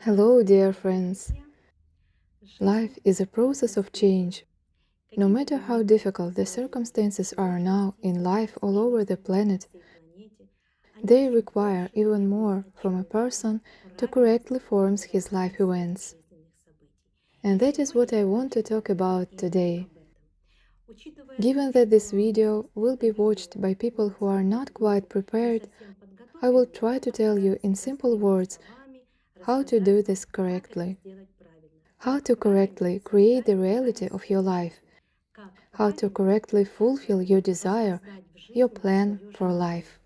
Hello, dear friends. Life is a process of change. No matter how difficult the circumstances are now in life all over the planet, they require even more from a person to correctly form his life events. And that is what I want to talk about today. Given that this video will be watched by people who are not quite prepared, I will try to tell you in simple words how to do this correctly. How to correctly create the reality of your life. How to correctly fulfill your desire, your plan for life.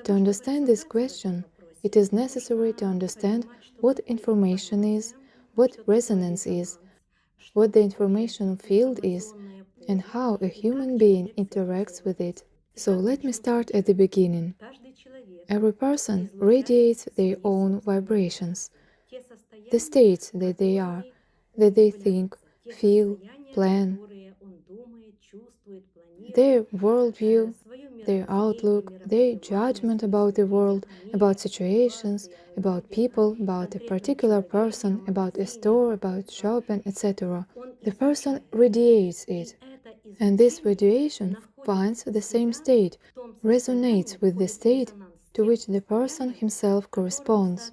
To understand this question, it is necessary to understand what information is, what resonance is, what the information field is, and how a human being interacts with it. So let me start at the beginning. Every person radiates their own vibrations, the states that they are, that they think, feel, plan, their worldview, their outlook, their judgment about the world, about situations, about people, about a particular person, about a store, about shopping, etc. The person radiates it, and this radiation finds the same state, resonates with the state to which the person himself corresponds.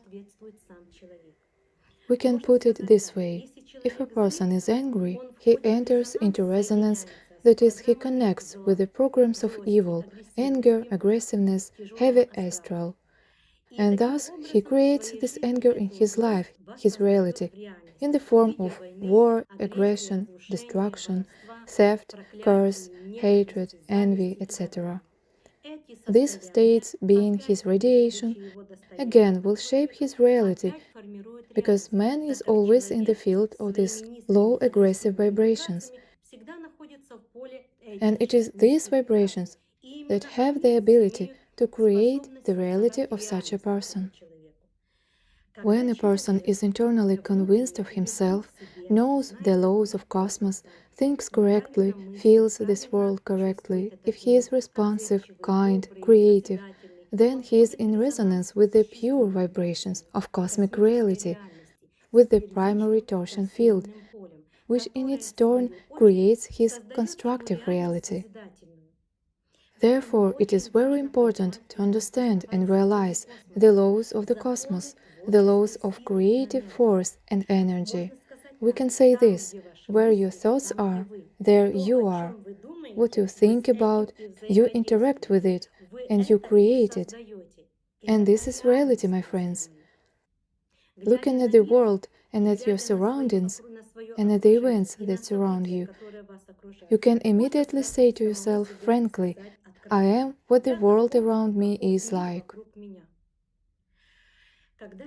We can put it this way. If a person is angry, he enters into resonance, that is, he connects with the programs of evil, anger, aggressiveness, heavy astral. And thus he creates this anger in his life, his reality, in the form of war, aggression, destruction, theft, curse, hatred, envy, etc. These states, being his radiation, again will shape his reality, because man is always in the field of these low aggressive vibrations. And it is these vibrations that have the ability to create the reality of such a person. When a person is internally convinced of himself, knows the laws of cosmos, thinks correctly, feels this world correctly, if he is responsive, kind, creative, then he is in resonance with the pure vibrations of cosmic reality, with the primary torsion field, which in its turn creates his constructive reality. Therefore, it is very important to understand and realize the laws of the cosmos, the laws of creative force and energy. We can say this: where your thoughts are, there you are. What you think about, you interact with it, and you create it. And this is reality, my friends. Looking at the world and at your surroundings and at the events that surround you, you can immediately say to yourself frankly, I am what the world around me is like.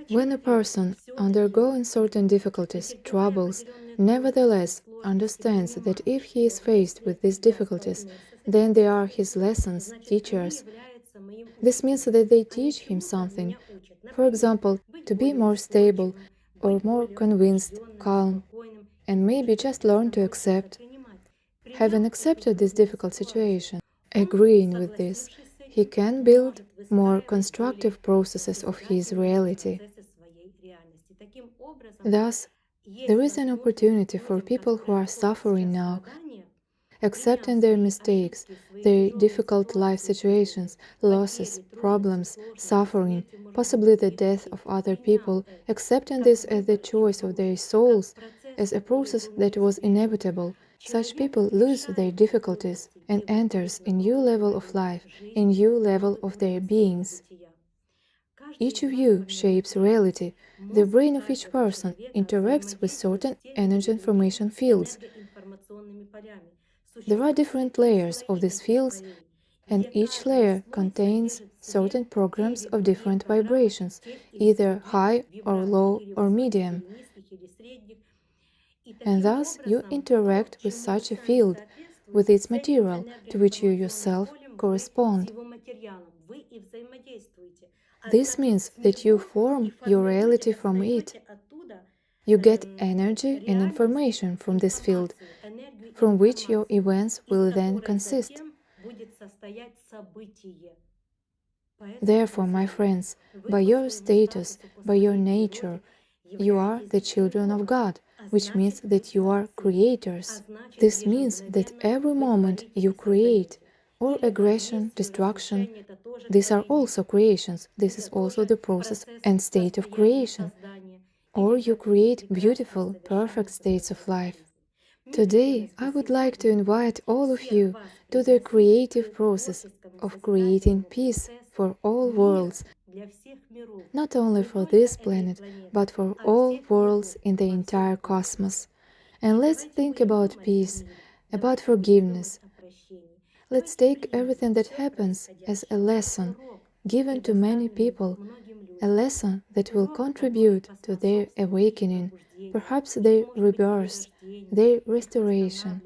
When a person, undergoing certain difficulties, troubles, nevertheless understands that if he is faced with these difficulties, then they are his lessons, teachers. This means that they teach him something. For example, to be more stable or more convinced, calm, and maybe just learn to accept. Having accepted this difficult situation, agreeing with this, he can build more constructive processes of his reality. Thus, there is an opportunity for people who are suffering now, accepting their mistakes, their difficult life situations, losses, problems, suffering, possibly the death of other people, accepting this as the choice of their souls, as a process that was inevitable. Such people lose their difficulties and enters a new level of life, a new level of their beings. Each of you shapes reality. The brain of each person interacts with certain energy information fields. There are different layers of these fields, and each layer contains certain programs of different vibrations, either high or low or medium. And thus you interact with such a field, with its material, to which you yourself correspond. This means that you form your reality from it. You get energy and information from this field, from which your events will then consist. Therefore, my friends, by your status, by your nature, you are the children of God, which means that you are creators. This means that every moment you create, or aggression, destruction, these are also creations. This is also the process and state of creation. Or you create beautiful, perfect states of life. Today, I would like to invite all of you to the creative process of creating peace for all worlds, not only for this planet, but for all worlds in the entire cosmos. And let's think about peace, about forgiveness. Let's take everything that happens as a lesson given to many people, a lesson that will contribute to their awakening, perhaps their rebirth, their restoration,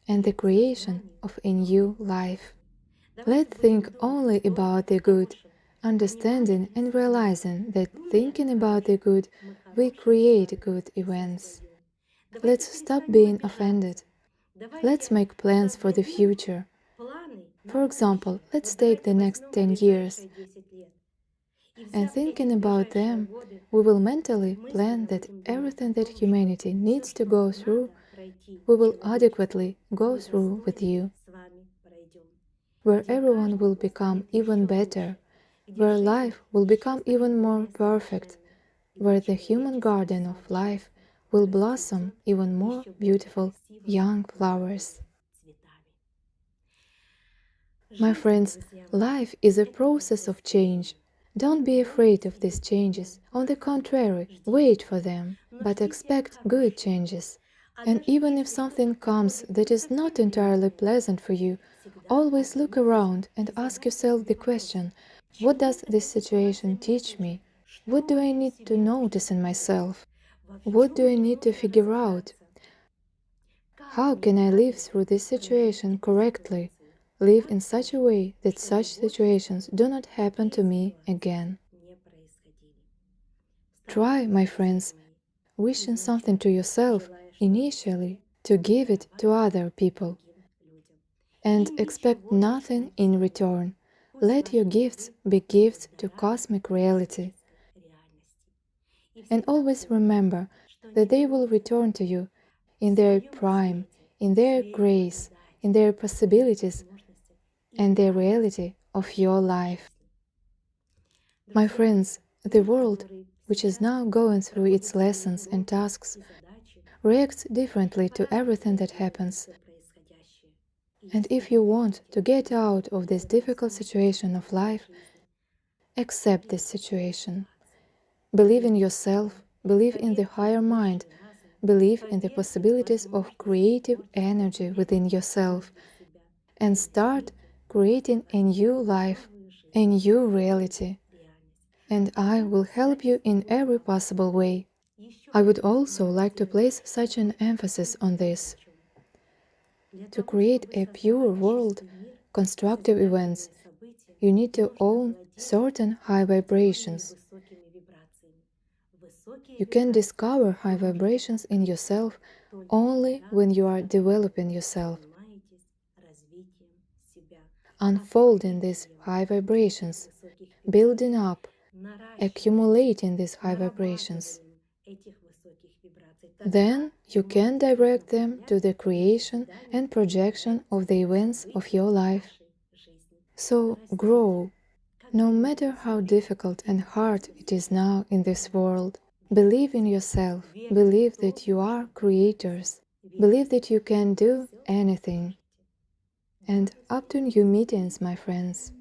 and the creation of a new life. Let's think only about the good, understanding and realizing that thinking about the good, we create good events. Let's stop being offended. Let's make plans for the future. For example, let's take the next 10 years. And thinking about them, we will mentally plan that everything that humanity needs to go through, we will adequately go through with you, where everyone will become even better, where life will become even more perfect, where the human garden of life will blossom even more beautiful young flowers. My friends, life is a process of change. Don't be afraid of these changes. On the contrary, wait for them, but expect good changes. And even if something comes that is not entirely pleasant for you, always look around and ask yourself the question, what does this situation teach me? What do I need to notice in myself? What do I need to figure out? How can I live through this situation correctly? Live in such a way that such situations do not happen to me again. Try, my friends, wishing something to yourself initially to give it to other people and expect nothing in return. Let your gifts be gifts to cosmic reality. And always remember that they will return to you in their prime, in their grace, in their possibilities, and the reality of your life. My friends, the world, which is now going through its lessons and tasks, reacts differently to everything that happens. And if you want to get out of this difficult situation of life, accept this situation. Believe in yourself, believe in the higher mind, believe in the possibilities of creative energy within yourself, and start creating a new life, a new reality. And I will help you in every possible way. I would also like to place such an emphasis on this. To create a pure world, constructive events, you need to own certain high vibrations. You can discover high vibrations in yourself only when you are developing yourself, unfolding these high vibrations, building up, accumulating these high vibrations. Then you can direct them to the creation and projection of the events of your life. So grow, no matter how difficult and hard it is now in this world. Believe in yourself, believe that you are creators, believe that you can do anything. And up to new meetings, my friends.